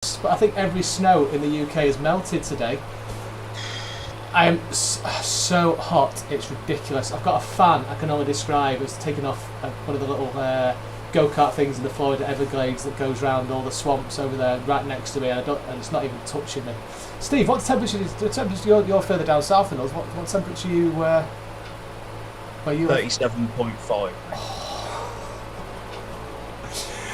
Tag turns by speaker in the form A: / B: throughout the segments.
A: but I think every snow in the UK has melted today. I am so hot, it's ridiculous. I've got a fan I can only describe as taking off one of the little go-kart things in the Florida Everglades that goes round all the swamps over there right next to me, and it's not even touching me. Steve, what temperature is the temperature? You're further down south than us. What temperature you where you
B: 37.5.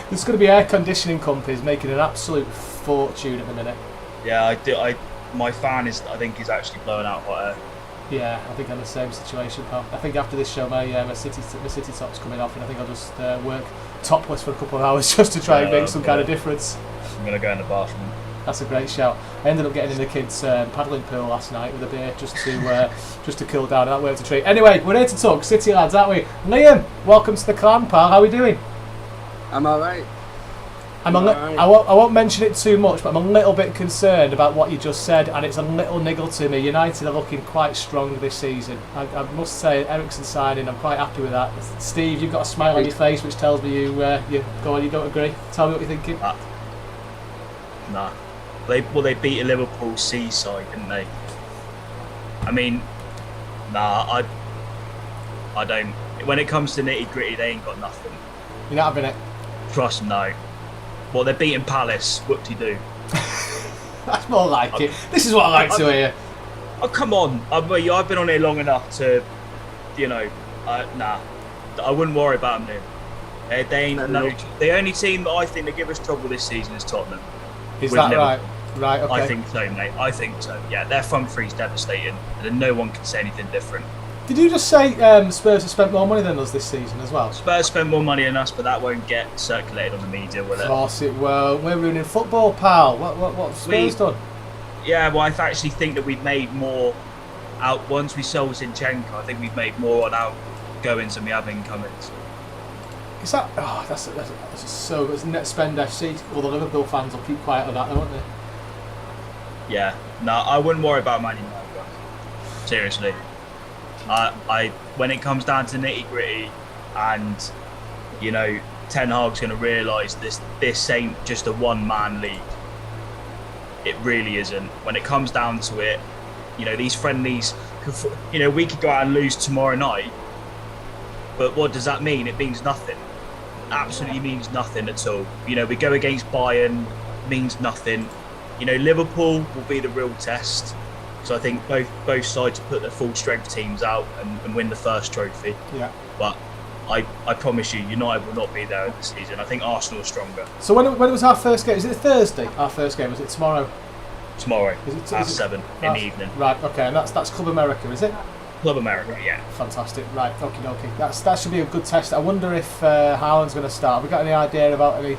A: There's going to be air conditioning companies making an absolute fortune at the minute.
B: Yeah, I do. My fan is actually blowing out hot air.
A: Yeah, I think I'm in the same situation, pal. I think after this show, my city top's coming off, and I think I'll just work topless for a couple of hours just to try and make some kind of difference.
B: I'm gonna go in the bathroom.
A: That's a great shout. I ended up getting in the kids' paddling pool last night with a beer just to cool down, and that worked a treat. Anyway, we're here to talk City lads, aren't we? Liam, welcome to the clan, pal. How are we doing?
C: I'm alright.
A: I won't mention it too much, but I'm a little bit concerned about what you just said, and it's a little niggle to me. United are looking quite strong this season. I must say, Ericsson signing, I'm quite happy with that. Steve, you've got a smile on your face, which tells me you go on. You don't agree? Tell me what you're thinking.
B: Nah. They beat a Liverpool seaside, didn't they? I mean, nah. I don't. When it comes to nitty gritty, they ain't got nothing.
A: You're not having it.
B: Trust me, no. Well, they're beating Palace. Whoop-de-doo.
A: That's more like it. This is what I like to hear.
B: Oh, come on. I've been on here long enough to, nah. I wouldn't worry about them. They ain't no. The only team that I think that give us trouble this season is Tottenham.
A: Is that right? Right, okay.
B: I think so, mate. I think so. Yeah, their front three's devastating, and no one can say anything different.
A: Did you just say Spurs have spent more money than us this season as well?
B: Spurs spend more money than us, but that won't get circulated on the media, will it?
A: Of course it will. We're ruining football, pal. What Spurs done?
B: Yeah, well, I actually think that we've made more out once we sold Zinchenko. I think we've made more on outgoings than we have incomings.
A: Is that? Oh, that's so. It's net spend FC. All the Liverpool fans will keep quiet on that, won't they?
B: Yeah, no, I wouldn't worry about Man United. Seriously, when it comes down to nitty gritty, and Ten Hag's going to realise this ain't just a one-man league. It really isn't. When it comes down to it, these friendlies, we could go out and lose tomorrow night, but what does that mean? It means nothing. Absolutely means nothing at all. We go against Bayern, means nothing. Liverpool will be the real test. So I think both sides put their full strength teams out and win the first trophy.
A: Yeah.
B: But I promise you, United will not be there this season. I think Arsenal are stronger.
A: So when was our first game? Is it Thursday? Our first game, was it tomorrow?
B: Tomorrow, half 7 in the evening.
A: Right. Okay, and that's Club America, is it?
B: Club America, yeah.
A: Fantastic. Right. Okie dokie. That should be a good test. I wonder if Haaland's going to start. Have we got any idea about any?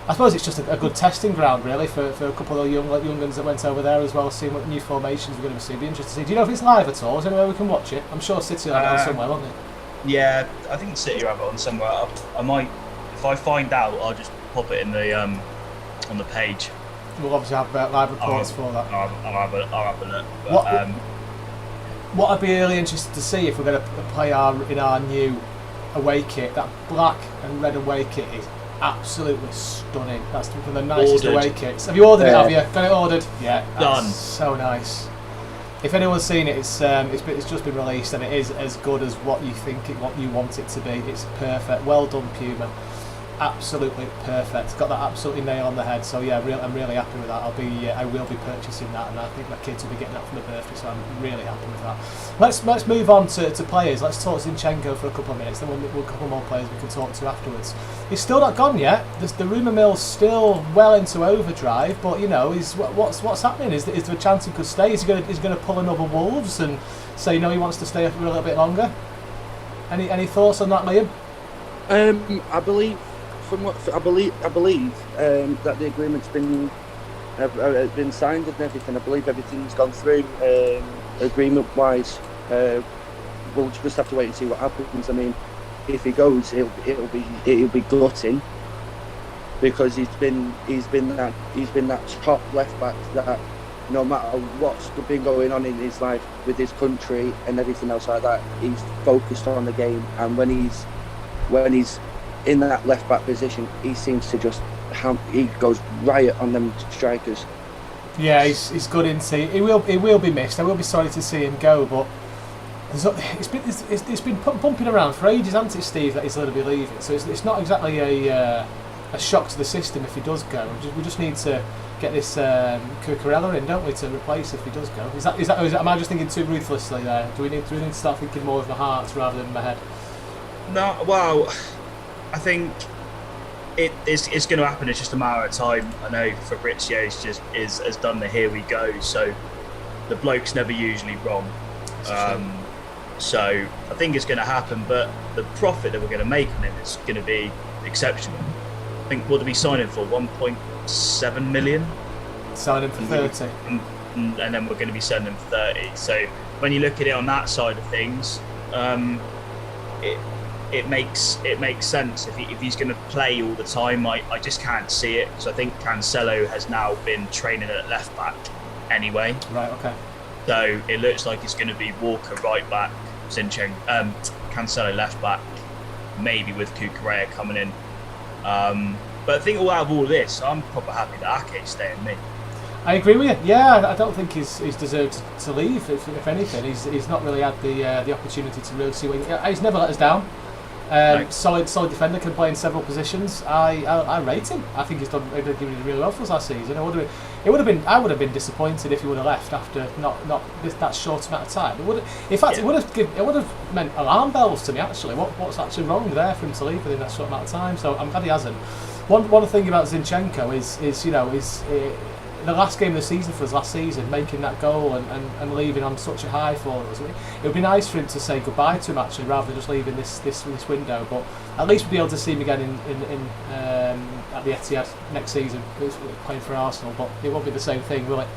A: I suppose it's just a good testing ground, really, for a couple of young ones that went over there as well, seeing what new formations we're going to see. Be interested to see. Do you know if it's live at all? Is there anywhere we can watch it? I'm sure City will have it on somewhere, won't they?
B: Yeah, I think City will have it on somewhere. I might, if I find out, I'll just pop it in the on the page.
A: We'll obviously have live reports for that.
B: I'll have a look. But,
A: what I'd be really interested to see if we're going to play in our new away kit. That black and red away kit is absolutely stunning. That's one of the nicest away kits. Have you ordered it? Have you got it ordered? Yeah,
B: done.
A: So nice. If anyone's seen it, it's just been released, and it is as good as what you want it to be. It's perfect. Well done, Puma. Absolutely perfect. Got that absolutely nail on the head. So yeah, I'm really happy with that. I will be purchasing that, and I think my kids will be getting that for my birthday. So I'm really happy with that. Let's move on to players. Let's talk Zinchenko for a couple of minutes. Then we'll a couple more players we can talk to afterwards. He's still not gone yet. The rumour mill's still well into overdrive. But what's happening? Is there a chance he could stay? Is he going to pull another Wolves and say no? He wants to stay for a little bit longer. Any thoughts on that, Liam?
C: I believe. From what I believe that the agreement's been signed and everything. I believe everything's gone through agreement-wise. We'll just have to wait and see what happens. I mean, if he goes, it'll be gutting because he's been that top left back that no matter what's been going on in his life with his country and everything else like that, he's focused on the game. And when he's in that left back position, he seems to just he goes riot on them strikers.
A: Yeah, he's good into. He will be missed. I will be sorry to see him go, but it's been bumping around for ages, hasn't it, Steve? That he's going to be leaving. So it's not exactly a shock to the system if he does go. We just need to get this Cucurella in, don't we, to replace if he does go? Is that am I just thinking too ruthlessly there? Do we need to start thinking more with my heart rather than my head?
B: No, well, I think it's going to happen. It's just a matter of time. I know Fabrizio has done the here we go. So the bloke's never usually wrong. So I think it's going to happen. But the profit that we're going to make on him is going to be exceptional. I think what did we sign him for? 1.7 million.
A: Sign him for 30.
B: And then we're going to be selling him for 30. So when you look at it on that side of things, it makes sense if he's going to play all the time. I just can't see it because I think Cancelo has now been training at left back anyway.
A: Right. Okay.
B: So it looks like it's going to be Walker right back, Zinchenko, Cancelo left back, maybe with Cucurella coming in. But I think out of all this, I'm probably happy that Ake's staying me.
A: I agree with you. Yeah, I don't think he's deserved to leave. If anything, he's not really had the opportunity to really see what he's never let us down.
B: Right.
A: Solid defender, can play in several positions. I rate him. I think he's done really well for us last season. I would have been disappointed if he would have left after not that short amount of time. It would have meant alarm bells to me actually. What's actually wrong there for him to leave within that short amount of time? So I'm glad he hasn't. One thing about Zinchenko is the last game of the season for us last season, making that goal and leaving on such a high for us. It would be nice for him to say goodbye to him actually, rather than just leaving this window. But at least we'll be able to see him again in at the Etihad next season, playing for Arsenal. But it won't be the same thing, will it?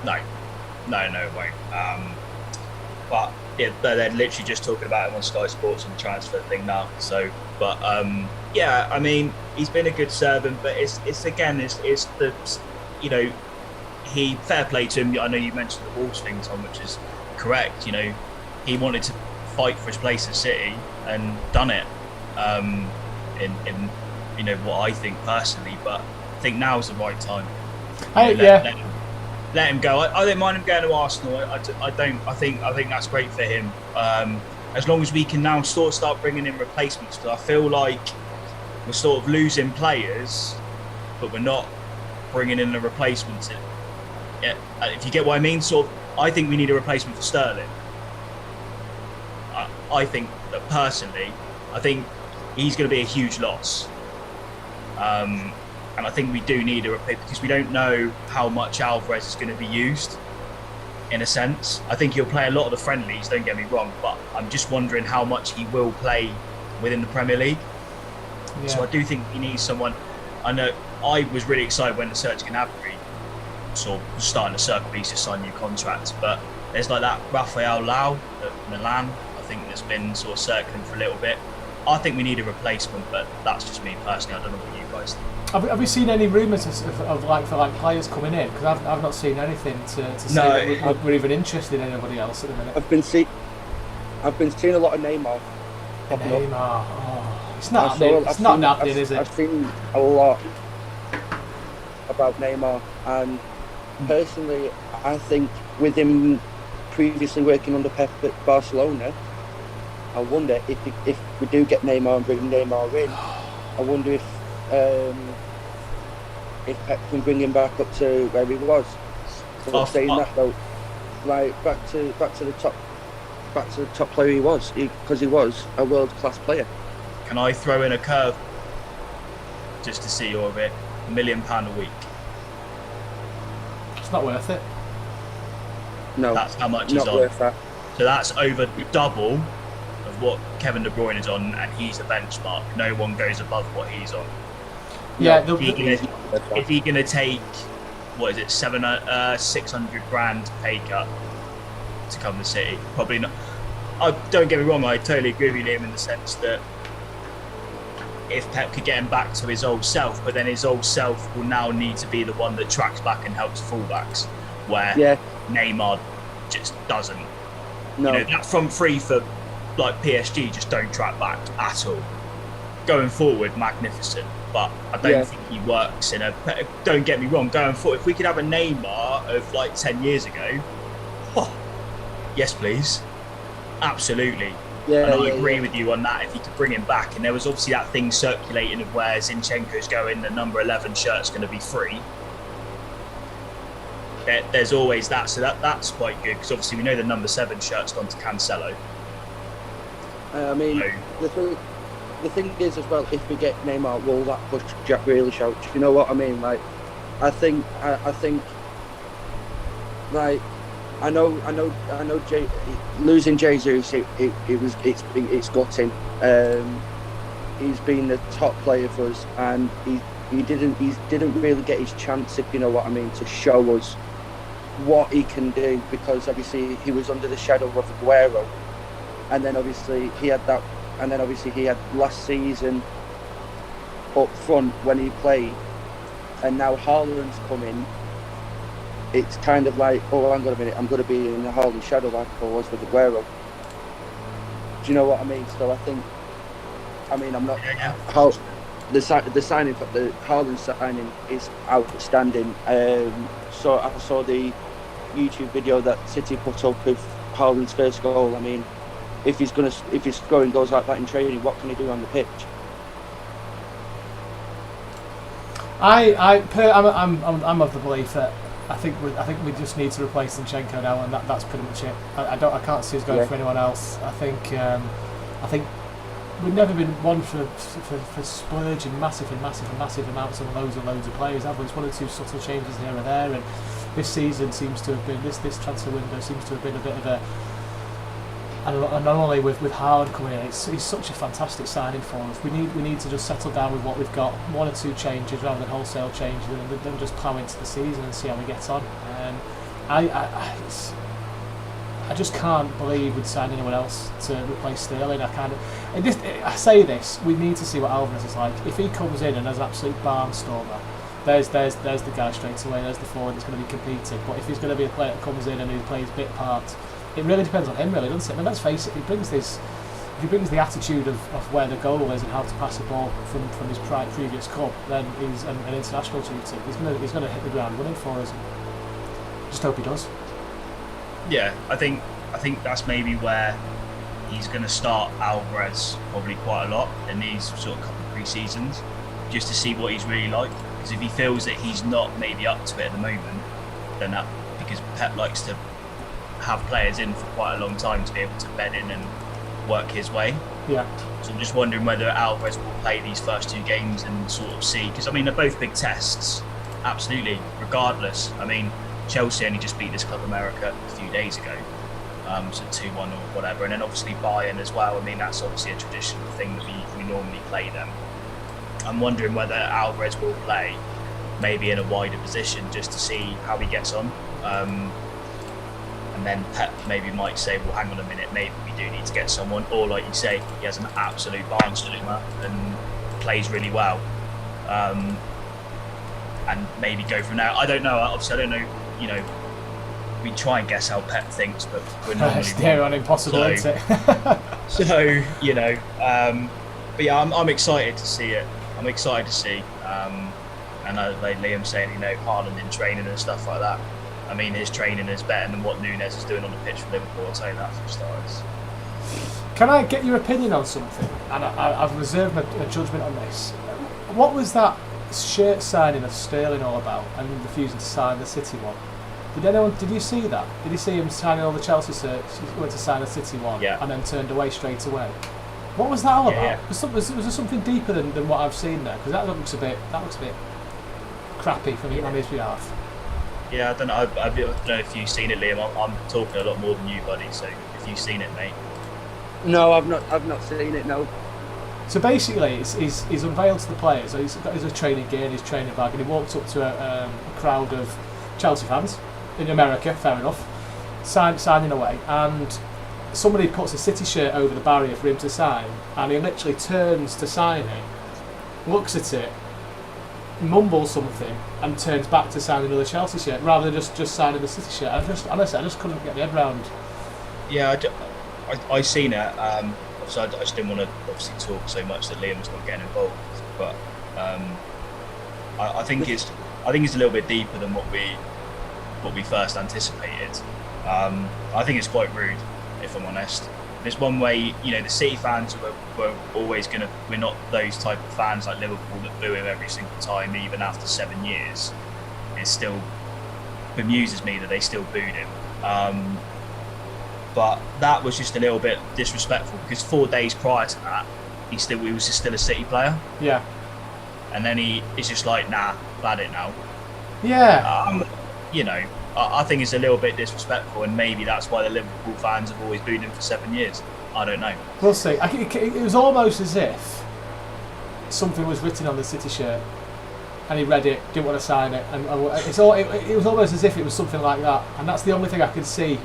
B: No, it won't. But yeah, they're literally just talking about it on Sky Sports and the transfer thing now. So, but yeah, I mean, he's been a good servant, but it's the, you know, he fair play to him. I know you mentioned the Wolves thing, Tom, which is correct. You know, he wanted to fight for his place at City and done it. In you know what I think personally, but I think now is the right time. Let him go. I don't mind him going to Arsenal. I don't. I think that's great for him. As long as we can now start bringing in replacements, because I feel like we're sort of losing players, but we're not bringing in the replacements. Yeah, if you get what I mean. Sort of, I think we need a replacement for Sterling. I think that personally, I think he's going to be a huge loss. And I think we do need a replacement because we don't know how much Alvarez is going to be used. In a sense, I think he'll play a lot of the friendlies. Don't get me wrong, but I'm just wondering how much he will play within the Premier League. Yeah. So I do think he needs someone. I know I was really excited when the Serge Gnabry sort of starting to circle. He's just signed new contracts, but there's like that Rafael Lau at Milan. I think that's been sort of circling for a little bit. I think we need a replacement, but that's just me personally. I don't know what you guys think.
A: Have we seen any rumours of like players coming in? Because I've not seen anything to say that we're even interested in anybody else at the minute.
C: I've been seeing a lot of Neymar.
A: It's not happening, is it?
C: I've seen a lot about Neymar, and personally, I think with him previously working under Pep at Barcelona, I wonder if we do get Neymar and bring Neymar in, I wonder if Pep can bring him back up to where he was. So saying that though, like back to the top player he was, because he was a world class player.
B: Can I throw in a curve just to see your bit? £1 million a week.
A: It's not worth it.
C: No,
B: that's how much he's on.
C: Worth that.
B: So that's over double of what Kevin De Bruyne is on, and he's the benchmark. No one goes above what he's on.
A: Yeah,
B: if he's gonna take, what is it, 600 grand pay cut to come to City, probably not. Don't get me wrong, I totally agree with him in the sense that if Pep could get him back to his old self, but then his old self will now need to be the one that tracks back and helps fullbacks, where Neymar just doesn't.
C: No.
B: You know, that front three for like PSG just don't track back at all. going forward, magnificent. But I don't think he works in a. Don't get me wrong. Going forward, if we could have a Neymar of like 10 years ago, oh, yes, please, absolutely.
C: Yeah,
B: and I agree with you on that. If you could bring him back, and there was obviously that thing circulating of where Zinchenko's going, the number 11 shirt's going to be free. There's always that, so that's quite good because obviously we know the number 7 shirt's gone to Cancelo.
C: I mean, the thing is as well, if we get Neymar, will that push Jack Grealish out? Do you know what I mean? Like, I think, like, I know. Losing Jesus, it's gutting. He's been the top player for us, and he didn't really get his chance, if you know what I mean, to show us what he can do, because obviously he was under the shadow of Aguero, and then obviously he had last season up front when he played, and now Haaland's come in. It's kind of like, oh, hang on a minute, I'm going to be in the Haaland shadow like I was with Aguero. Do you know what I mean? So I'm not. How the signing for the Haaland signing is outstanding. So I saw the YouTube video that City put up with Haaland's first goal. I mean, if he's scoring goals like that in training, what can he do on the pitch?
A: I'm of the belief that I think we just need to replace Zinchenko now, and that's pretty much it. I can't see us going for anyone else. I think we've never been one for splurging massive amounts on loads of players, have we? It's one or two subtle changes here and there, and this season seems to have been this transfer window seems to have been a bit of a. And not only with Haaland coming in, he's such a fantastic signing for us. We need to just settle down with what we've got, one or two changes rather than wholesale changes, and then just plough into the season and see how we get on. I just can't believe we'd sign anyone else to replace Sterling. I say this, we need to see what Alvarez is like. If he comes in and has an absolute barnstormer, there's the guy straight away. There's the forward that's going to be competing. But if he's going to be a player that comes in and who plays bit part, it really depends on him, really, doesn't it? I mean, let's face it. If he brings the attitude of where the goal is and how to pass the ball from his previous club, then he's an international duty. He's going to hit the ground running for us. Just hope he does.
B: Yeah, I think that's maybe where he's going to start Alvarez probably quite a lot in these sort of couple of pre-seasons, just to see what he's really like. Because if he feels that he's not maybe up to it at the moment, then that, because Pep likes to have players in for quite a long time to be able to bed in and work his way.
A: Yeah.
B: So I'm just wondering whether Alvarez will play these first 2 games and sort of see, because I mean they're both big tests, absolutely. Regardless, I mean Chelsea only just beat this Club America a few days ago, so 2-1 or whatever, and then obviously Bayern as well. I mean that's obviously a traditional thing that we normally play them. I'm wondering whether Alvarez will play maybe in a wider position just to see how he gets on. And then Pep maybe might say, well, hang on a minute, maybe we do need to get someone. Or like you say, he has an absolute barnstormer and plays really well. And maybe go from there. I don't know. Obviously, I don't know, you know, we try and guess how Pep thinks, but we're normally
A: it's near on impossible,
B: so,
A: isn't it?
B: So, you know, but yeah, I'm excited to see it. I'm excited to see. And like Liam saying, you know, Haaland in training and stuff like that. I mean, his training is better than what Nunes is doing on the pitch for Liverpool. I'll tell you that for starters.
A: Can I get your opinion on something? And I've reserved my judgment on this. What was that shirt signing of Sterling all about, and refusing to sign the City one? Did you see that? Did you see him signing all the Chelsea shirts? He went to sign a City one, and then turned away straight away. What was that all about? Yeah. Was there something deeper than what I've seen there? Because that looks a bit crappy from on his behalf.
B: Yeah, I don't know. I don't know if you've seen it, Liam. I'm talking a lot more than you, buddy. So if you've seen it, mate.
C: No, I've not seen it. No.
A: So basically, he's unveiled to the players. So he's got his training gear and his training bag, and he walked up to a crowd of Chelsea fans in America. Fair enough. Signing away, and somebody puts a City shirt over the barrier for him to sign, and he literally turns to sign it, looks at it, mumbles something, and turns back to sign another Chelsea shirt rather than just signing the City shirt. Honestly, I just couldn't get my head round.
B: Yeah, I seen it. obviously I just didn't want to obviously talk so much that Liam's not getting involved, but I think it's a little bit deeper than what we first anticipated. I think it's quite rude, if I'm honest. There's one way, the City fans were always we're not those type of fans like Liverpool that boo him every single time, even after 7 years. It still bemuses me that they still booed him. But that was just a little bit disrespectful because 4 days prior to that, he was still a City player.
A: Yeah.
B: And then he's just like, nah, lad it now.
A: Yeah.
B: I think it's a little bit disrespectful, and maybe that's why the Liverpool fans have always booed him for 7 years. I don't know.
A: We'll see. It was almost as if something was written on the City shirt, and he read it, didn't want to sign it, and it was almost as if it was something like that. And that's the only thing I could see.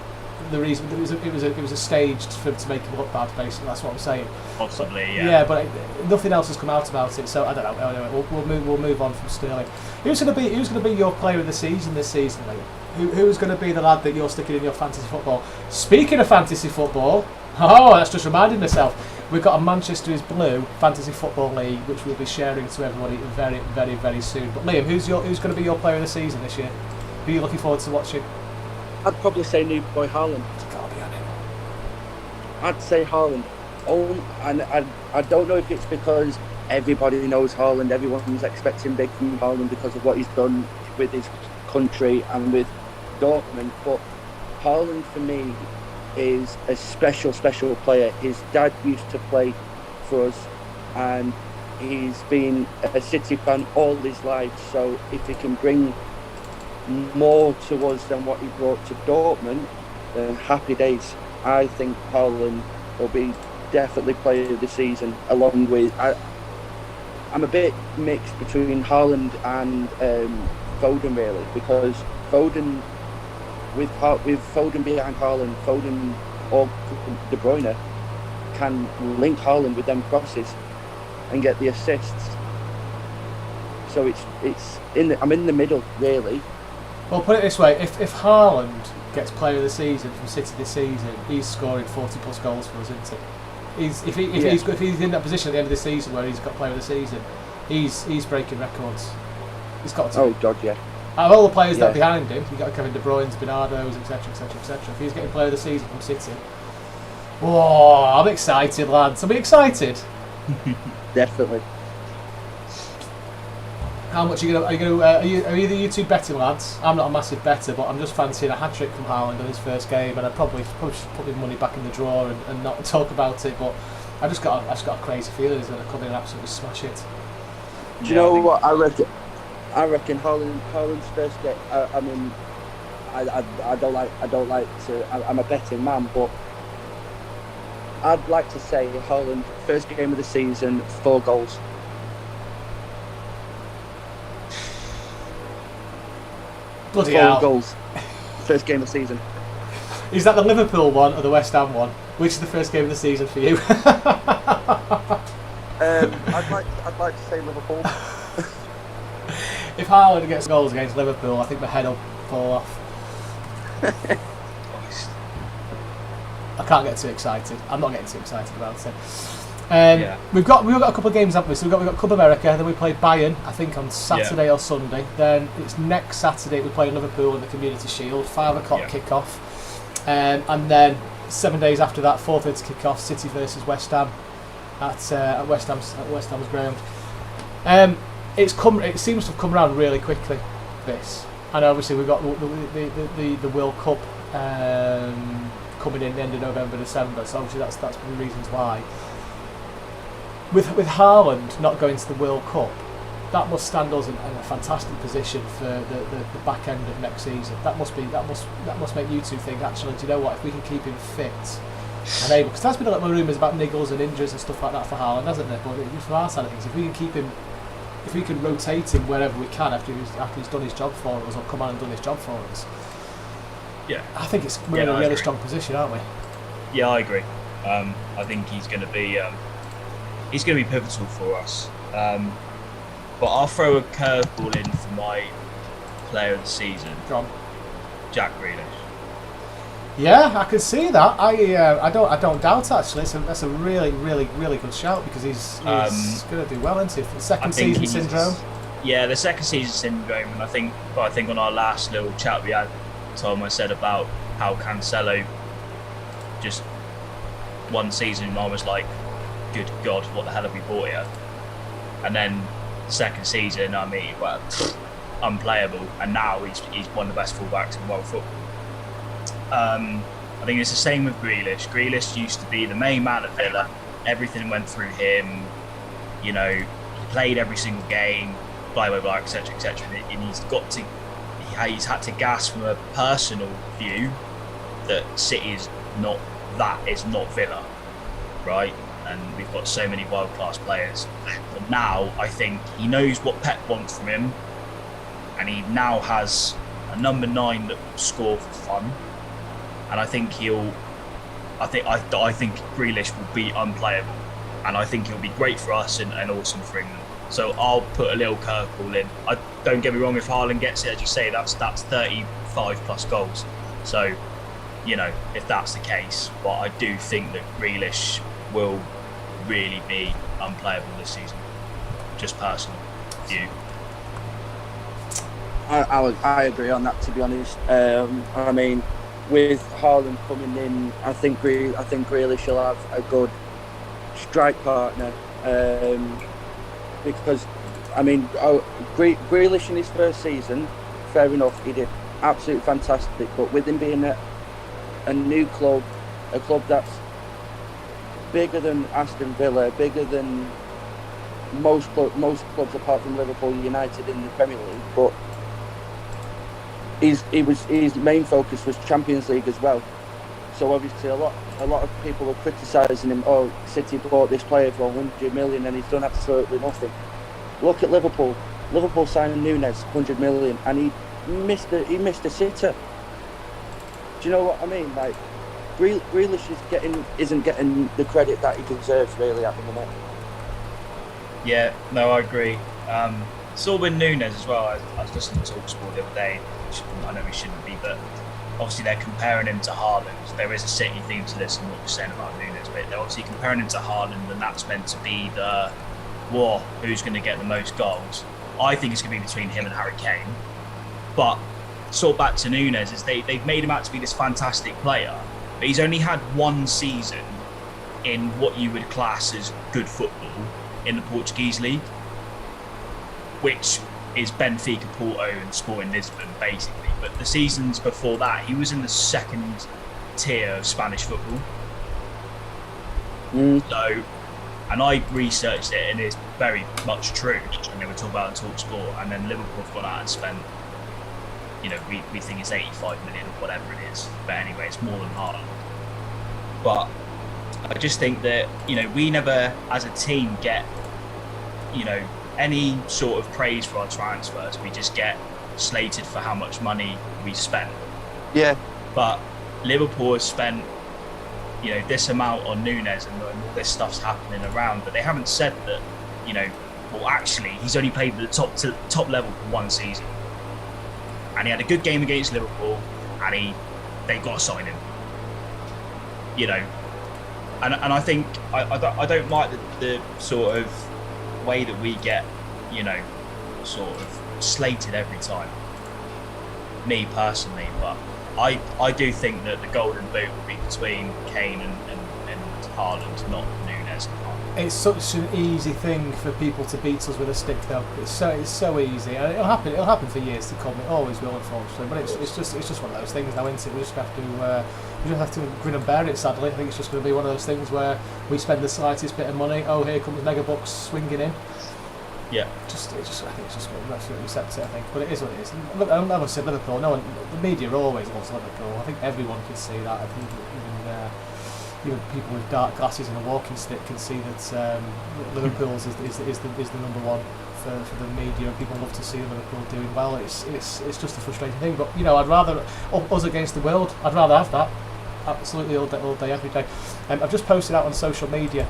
A: The reason it was a staged for him to make him look bad. Basically, that's what I'm saying.
B: Possibly, yeah.
A: Yeah, but nothing else has come out about it, so I don't know. Anyway, we'll move on from Sterling. Who's going to be your player of the season this season, Lee? Who's going to be the lad that you're sticking in your fantasy football? Speaking of fantasy football, that's just reminding myself. We've got a Manchester is Blue Fantasy Football League, which we'll be sharing to everybody very, very, very soon. But Liam, who's going to be your player of the season this year? Who are you looking forward to watching?
C: I'd probably say new boy Haaland.
A: Gotta be on him.
C: I'd say Haaland. And I don't know if it's because everybody knows Haaland, everyone's expecting big from Haaland because of what he's done with his country and with Dortmund, but Haaland for me is a special player. His dad used to play for us and he's been a City fan all his life, so if he can bring more to us than what he brought to Dortmund, then happy days. I think Haaland will be definitely player of the season, along with I'm a bit mixed between Haaland and Foden really, because Foden with Foden behind Haaland, Foden or De Bruyne can link Haaland with them crosses and get the assists. So I'm in the middle really.
A: Well, put it this way: if Haaland gets player of the season from City this season, he's scoring 40 plus goals for us, isn't he? If he's in that position at the end of the season where he's got player of the season, he's breaking records. He's got to.
C: Oh God, yeah.
A: Out of all the players that are behind him, you've got Kevin De Bruyne's, Bernardo's, etc. If he's getting player of the season from City, whoa! I'm excited, lads. I'm excited.
C: Definitely.
A: How much are either you two betting, lads? I'm not a massive better, but I'm just fancying a hat trick from Haaland in his first game, and I'd probably should put my money back in the drawer and not talk about it. But I just got a crazy feeling he's going to come in and absolutely smash it.
C: Do you know what I reckon? I reckon Haaland's first game. I don't like to. I'm a betting man, but I'd like to say Haaland first game of the season, 4 goals.
A: Bloody
C: 4
A: hell.
C: goals. First game of the season.
A: Is that the Liverpool one or the West Ham one? Which is the first game of the season for you?
C: I'd like to say Liverpool.
A: If Haaland gets goals against Liverpool, I think the head will fall off. I can't get too excited. I'm not getting too excited about it. We've got a couple of games, haven't we? So we've got Club America. Then we play Bayern, I think on Saturday or Sunday. Then it's next Saturday we play Liverpool in the Community Shield, 5 o'clock kickoff, and then 7 days after that, 4:30 kickoff, City versus West Ham at West Ham's ground. It seems to have come around really quickly. This, and obviously we've got the World Cup coming in the end of November, December. So obviously that's one of the reasons why. With Haaland not going to the World Cup, that must stand us in a fantastic position for the back end of next season. That must make you two think, actually, do you know what? If we can keep him fit and able, because there's been a lot of rumours about niggles and injuries and stuff like that for Haaland, hasn't there? But from our side of things, if we can keep him, if we can rotate him wherever we can after he's done his job for us or come on and done his job for us, I think we're in a really strong position, aren't we?
B: Yeah, I agree. I think he's going to be pivotal for us. But I'll throw a curveball in for my player of the season.
A: Go on.
B: Jack Grealish.
A: Yeah, I can see that. I don't doubt actually. That's a really good shout because he's going to do well, isn't he? Second season syndrome.
B: Yeah, the second season syndrome, and I think on our last little chat we had, Tom, I said about how Cancelo just one season and I was like, good God, what the hell have we bought here? And then the second season, I mean, well, unplayable, and now he's one of the best fullbacks in world football. I think it's the same with Grealish. Grealish used to be the main man at Villa. Everything went through him. You know, he played every single game, blah blah blah, etc. etc. And he's had to gasp from a personal view that City is not Villa, right? And we've got so many world class players. But now I think he knows what Pep wants from him, and he now has a number 9 that will score for fun. And I think I think Grealish will be unplayable, and I think he'll be great for us and awesome for England. So I'll put a little curveball in. Don't get me wrong, if Haaland gets it, as you say, that's 35 plus goals. So, you know, if that's the case, but I do think that Grealish will really be unplayable this season. Just personal view.
C: I agree on that, to be honest. I mean, with Haaland coming in, I think Grealish will have a good strike partner. Because, I mean, Grealish in his first season, fair enough, he did absolutely fantastic. But with him being a new club, a club that's bigger than Aston Villa, bigger than most clubs apart from Liverpool, United in the Premier League, but his main focus was Champions League as well. So obviously a lot of people were criticising him. Oh, City bought this player for 100 million and he's done absolutely nothing. Look at Liverpool. Liverpool signed Núñez 100 million and he missed a sitter. Do you know what I mean? Like, Grealish isn't getting the credit that he deserves really at the minute.
B: Yeah, no, I agree. Saw with Núñez as well. I was listening to TalkSport the other day. I know we shouldn't be, but obviously they're comparing him to Haaland. There is a City theme to this, and what you're saying about Núñez, but they're obviously comparing him to Haaland, and that's meant to be the war. Who's going to get the most goals? I think it's going to be between him and Harry Kane. But sort of back to Núñez, is they've made him out to be this fantastic player, but he's only had one season in what you would class as good football in the Portuguese league, which is Benfica, Porto and Sporting Lisbon, basically. But the seasons before that, he was in the second tier of Spanish football. So, and I researched it, and it's very much true. And they were talking about it on TalkSport, and then Liverpool have gone out and spent, you know, we think it's 85 million or whatever it is. But anyway, it's more than Haaland. But I just think that, you know, we never, as a team, get, you know, any sort of praise for our transfers. We just get slated for how much money we spent.
C: Yeah.
B: But Liverpool has spent, you know, this amount on Núñez and all this stuff's happening around, but they haven't said that, you know, well, actually, he's only played at the top level for one season. And he had a good game against Liverpool, and they got to sign him. You know, and I think I don't like the sort of way that we get, you know, sort of slated every time. Me personally, but I do think that the golden boot will be between Kane and Haaland, not Núñez and Haaland.
A: It's such an easy thing for people to beat us with a stick, though. It's so easy, and it'll happen for years to come. It always will, unfortunately. But it's just one of those things now, isn't it? We just have to grin and bear it. Sadly, I think it's just going to be one of those things where we spend the slightest bit of money. Oh, here comes Megabucks swinging in.
B: Yeah.
A: I think it's just going to absolutely accept it. I think, but it is what it is. Look, I never said Liverpool. No one, the media always loves Liverpool. I think everyone can see that. I think even people with dark glasses and a walking stick can see that Liverpool's is the number one for the media. People love to see Liverpool doing well. It's just a frustrating thing. But you know, I'd rather us against the world. I'd rather have that. absolutely all day, every day. I've just posted out on social media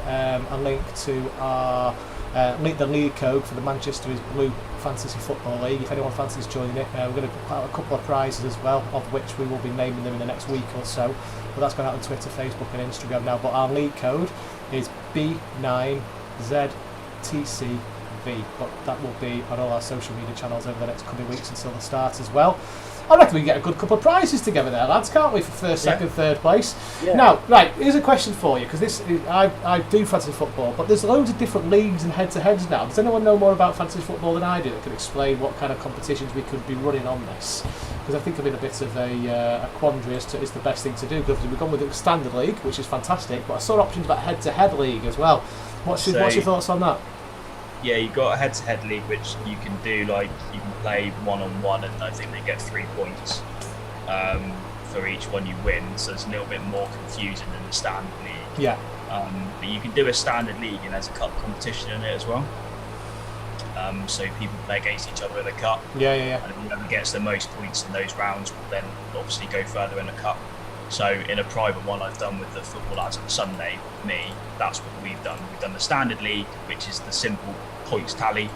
A: a link to our the league code for the Manchester is Blue Fantasy Football League. If anyone fancies joining it, we're going to put out a couple of prizes as well, of which we will be naming them in the next week or so. But that's going out on Twitter, Facebook and Instagram now. But our league code is B9ZTCV. But that will be on all our social media channels over the next coming weeks until the start as well. I reckon we can get a good couple of prizes together there, lads, can't we, for first, second, third place?
C: Yeah.
A: Now, right, here's a question for you, because I do fantasy football, but there's loads of different leagues and head-to-heads now. Does anyone know more about fantasy football than I do that can explain what kind of competitions we could be running on this? Because I think I'm in a bit of a quandary as to is the best thing to do, because we've gone with the standard league, which is fantastic, but I saw options about head-to-head league as well. What's your thoughts on that?
B: Yeah, you've got a head-to-head league which you can do, like you can play one-on-one, and I think they get 3 points for each one you win. So it's a little bit more confusing than the standard league.
A: Yeah.
B: But you can do a standard league, and there's a cup competition in it as well. So people play against each other in a cup.
A: Yeah.
B: And whoever gets the most points in those rounds will then obviously go further in a cup. So in a private one I've done with the football lads on Sunday, that's what we've done. We've done the standard league, which is the simple points tally,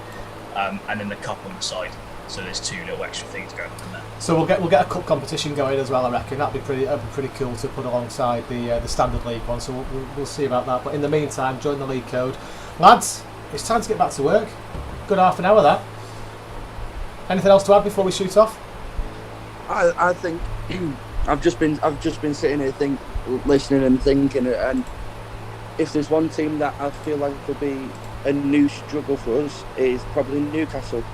B: and then the cup on the side. So there's 2 little extra things going on in there. So
A: we'll get a cup competition going as well. I reckon that'd be pretty cool to put alongside the standard league one. So we'll see about that. But in the meantime, join the league code, lads. It's time to get back to work. Good half an hour that. Anything else to add before we shoot off?
C: I think I've just been sitting here listening and thinking, and if there's one team that I feel like will be a new struggle for us, is probably Newcastle.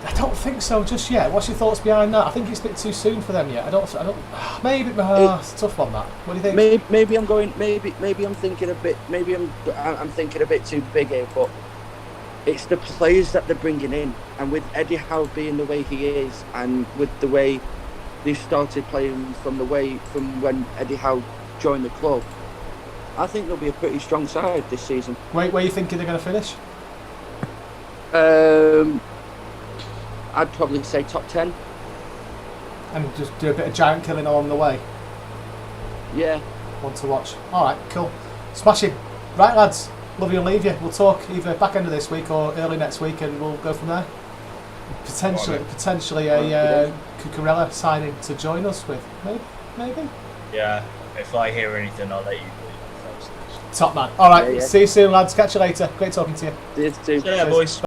A: I don't think so just yet. What's your thoughts behind that? I think it's a bit too soon for them yet. I don't. Maybe it's a tough one. That. What do you think?
C: Maybe I'm going. Maybe I'm thinking a bit. Maybe I'm thinking a bit too big here, but it's the players that they're bringing in, and with Eddie Howe being the way he is, and with the way they started playing from when Eddie Howe joined the club, I think they'll be a pretty strong side this season.
A: Where are you thinking they're going to finish?
C: I'd probably say top 10.
A: And just do a bit of giant killing along the way.
C: Yeah.
A: One to watch. All right, cool. Smashing. Right, lads. Love you and leave you. We'll talk either back end of this week or early next week, and we'll go from there. Potentially a Cucurella signing to join us with. Maybe.
B: Yeah. If I hear anything, I'll let you know first.
A: Top man. All right.
C: Yeah.
A: See you soon, lads. Catch you later. Great talking to you.
C: See you too.
B: See you later, boys.